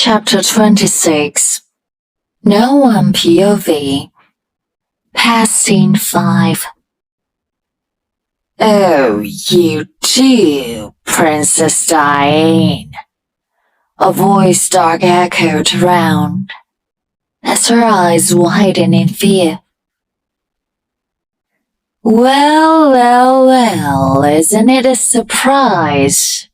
Chapter 26 No One POV Past Scene 5 Oh, you do, Princess Diane. A voice dark echoed around as her eyes widened in fear. Well, isn't it a surprise?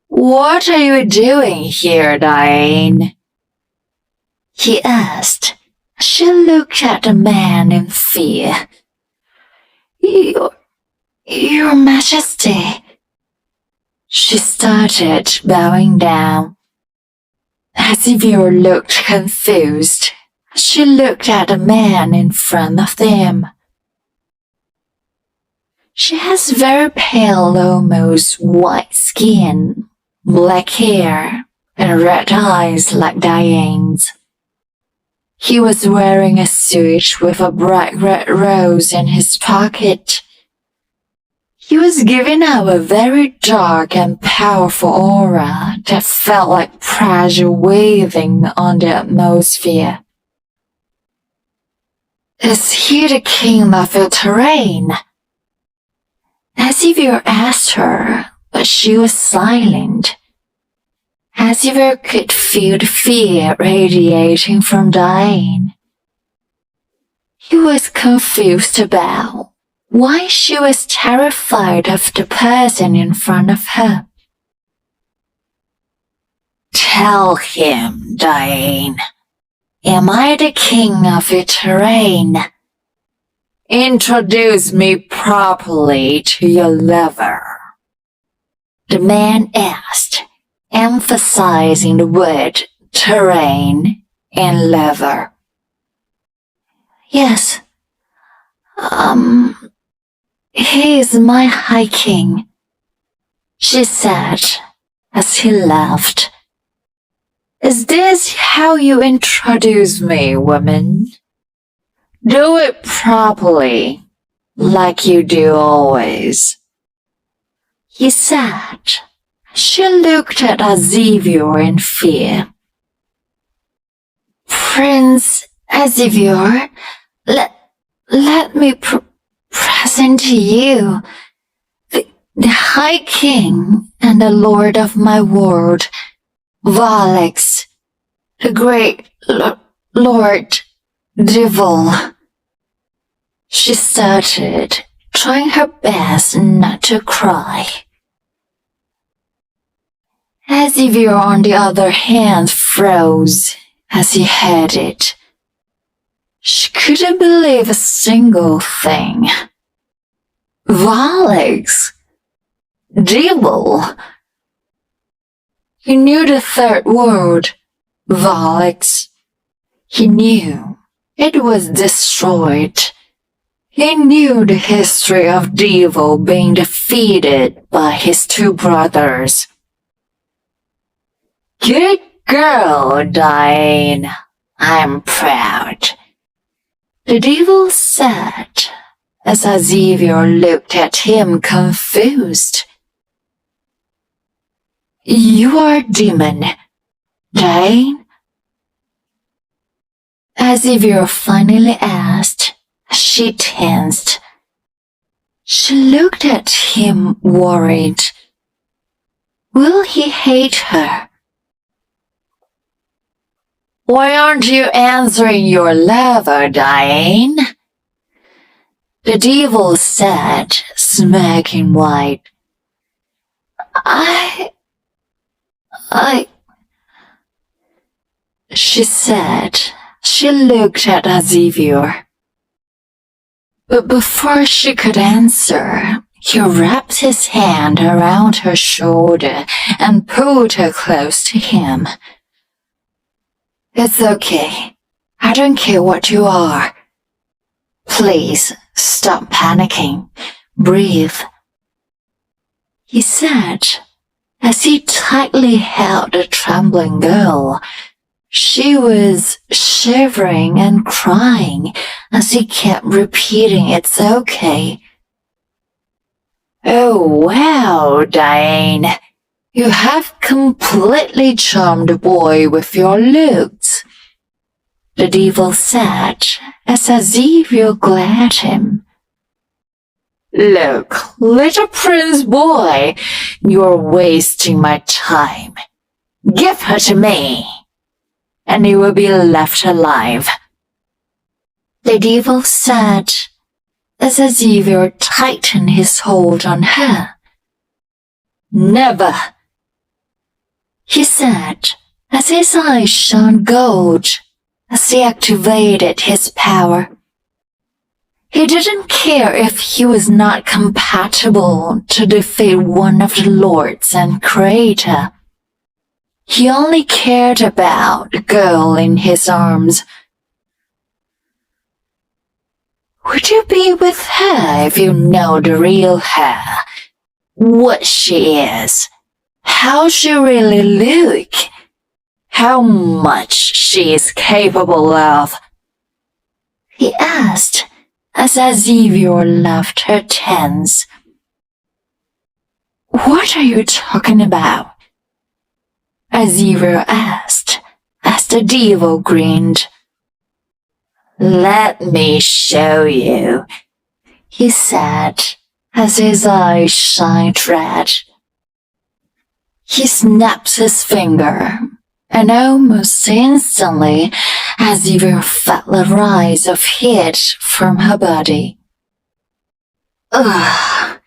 What are you doing here, Diane? He asked. She looked at the man in fear. Your Majesty. She started, bowing down. Xavier looked confused. She looked at the man in front of them. She has very pale, almost white skin, black hair, and red eyes like Diane's. He was wearing a suit with a bright red rose in his pocket. He was giving out a very dark and powerful aura that felt like pressure waving on the atmosphere. Is he the king of the terrain? Xavier asked her, but she was silent. Xavier could feel the fear radiating from Diane. He was confused about why she was terrified of the person in front of her. Tell him, Diane. Am I the king of the terrain? Introduce me properly to your lover. The man asked, emphasizing the word terrain and lover. Yes. He is my High King, she said as he laughed. Is this how you introduce me, woman? Do it properly, like you do always. He said. She looked at Xavier in fear. Prince Xavier, let me present to you the High King and the Lord of my world, Valix, the great Lord Devil. She started, trying her best not to cry. Xavier, on the other hand, froze as he heard it. She couldn't believe a single thing. Valix? Devil? He knew the third word, Valix. He knew it was destroyed. He knew the history of Devil being defeated by his two brothers. Good girl, Diane. I'm proud. The Devil said as Xavier looked at him confused. You are a demon, Diane? Xavier finally asked. She tensed. She looked at him worried. Will he hate her? Why aren't you answering your lover, Diane? The Devil said, smacking wide. She said. She looked at Xavier. But before she could answer, he wrapped his hand around her shoulder and pulled her close to him. It's okay. I don't care what you are. Please, stop panicking. Breathe. He said, as he tightly held the trembling girl. She was shivering and crying as he kept repeating, it's okay. Oh, wow, Diane. You have completely charmed the boy with your looks, the devil said, as Xavier glared at him. Look, little prince boy, you're wasting my time. Give her to me, and you will be left alive, the devil said, as Xavier tightened his hold on her. Never, he said, as his eyes shone gold as he activated his power. He didn't care if he was not compatible to defeat one of the lords and creator. He only cared about the girl in his arms. Would you be with her if you know the real her? What she is? How she really look? How much she is capable of? He asked, as Xavier left her tense. What are you talking about? Xavier asked, as the devil grinned. Let me show you, he said, as his eyes shined red. He snapped his finger, and almost instantly, Xavier felt a rise of heat from her body. Ugh!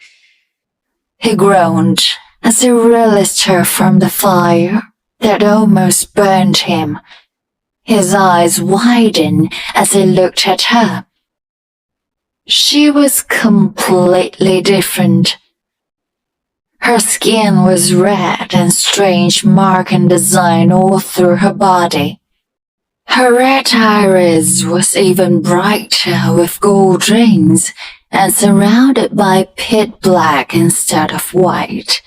He groaned as he released her from the fire that almost burned him. His eyes widened as he looked at her. She was completely different. Her skin was red and strange mark and design all through her body. Her red iris was even brighter with gold rings and surrounded by pit black instead of white.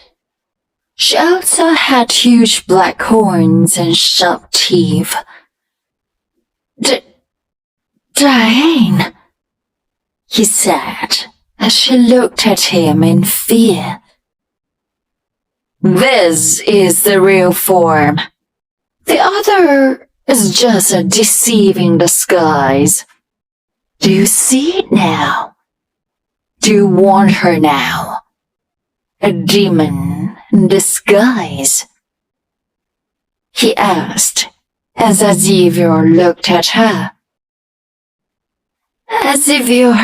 She also had huge black horns and sharp teeth. Diane, he said, as she looked at him in fear. This is the real form. The other is just a deceiving disguise. Do you see it now? Do you want her now? A demon in disguise? He asked, as Xavier looked at her. Xavier,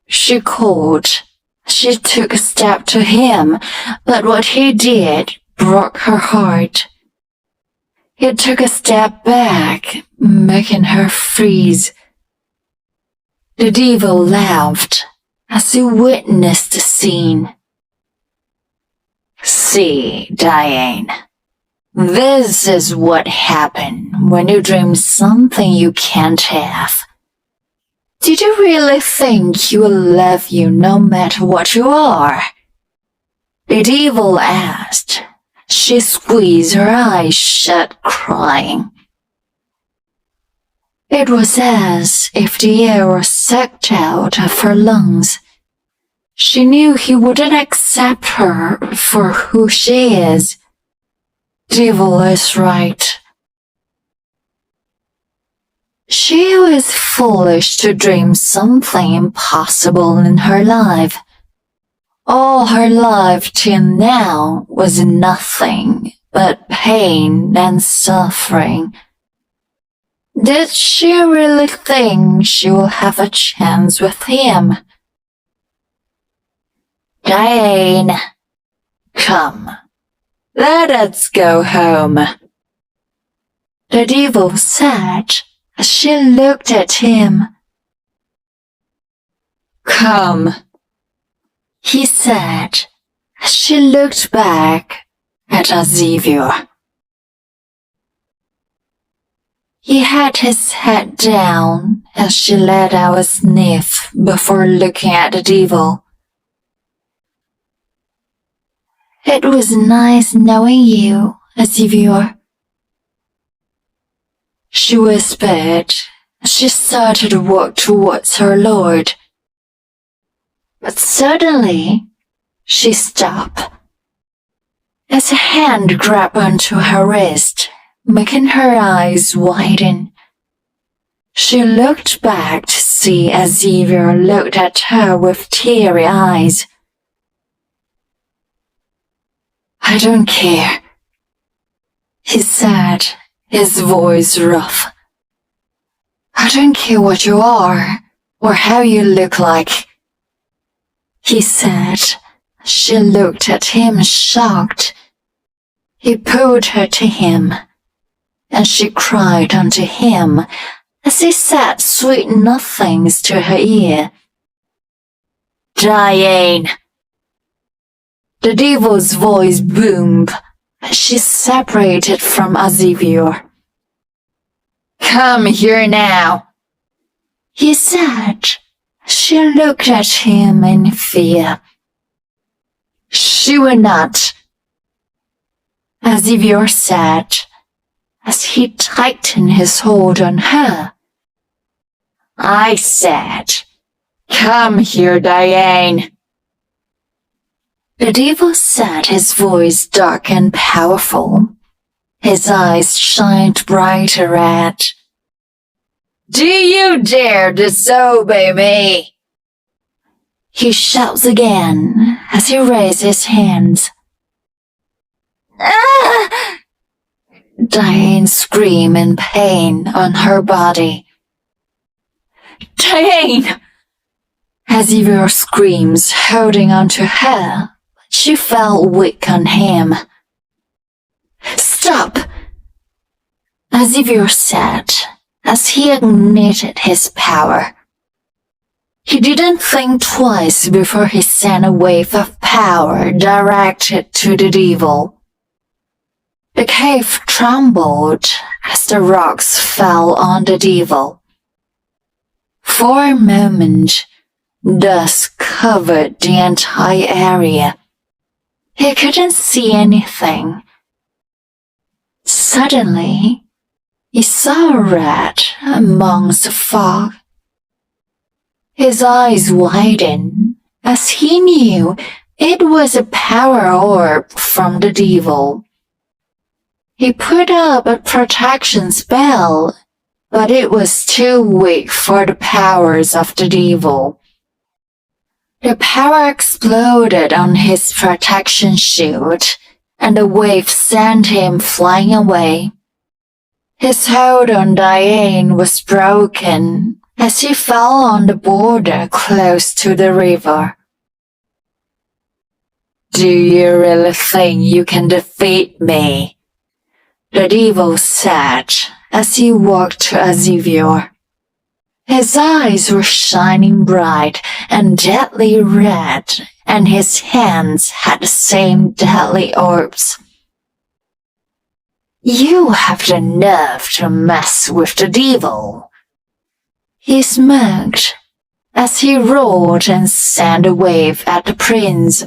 she called. She took a step to him, but what he did broke her heart. He took a step back, making her freeze. The devil laughed as he witnessed the scene. See, Diane, this is what happened when you dream something you can't have. Did you really think he will love you no matter what you are? The devil asked. She squeezed her eyes shut, crying. It was as if the air was sucked out of her lungs. She knew he wouldn't accept her for who she is. Devil is right. She was foolish to dream something impossible in her life. All her life till now was nothing but pain and suffering. Did she really think she will have a chance with him? Diane, come, let us go home, the devil said as she looked at him. Come, he said as she looked back at Xavier. He had his head down as she let out a sniff before looking at the devil. It was nice knowing you, Xavier, she whispered as she started to walk towards her lord. But suddenly, she stopped. as a hand grabbed onto her wrist, making her eyes widen. She looked back to see Xavier looked at her with teary eyes. "I don't care," he said, his voice rough. "I don't care what you are, or how you look like," he said. She looked at him shocked. He pulled her to him, and she cried unto him as he said sweet nothings to her ear. "Diane!" The devil's voice boomed as she separated from Xavier. "Come here now," he said. She looked at him in fear. "She will not," Xavier said, as he tightened his hold on her. "I said, come here, Diane." The devil said, his voice dark and powerful. His eyes shined bright red. "Do you dare disobey me?" he shouts again as he raises his hands. "Ah!" Diane screamed in pain on her body. "Diane!" Xavier screams, holding onto her. She fell weak on him. "Stop!" Xavier said as he ignited his power. He didn't think twice before he sent a wave of power directed to the devil. The cave trembled as the rocks fell on the devil. For a moment, dust covered the entire area. He couldn't see anything. Suddenly, he saw a rat amongst the fog. His eyes widened as he knew it was a power orb from the devil. He put up a protection spell, but it was too weak for the powers of the devil. The power exploded on his protection shield, and the wave sent him flying away. His hold on Diane was broken as he fell on the border close to the river. "Do you really think you can defeat me?" the devil said as he walked to Xavier. His eyes were shining bright and deadly red, and his hands had the same deadly orbs. "You have the nerve to mess with the devil," he smirked as he roared and sent a wave at the prince.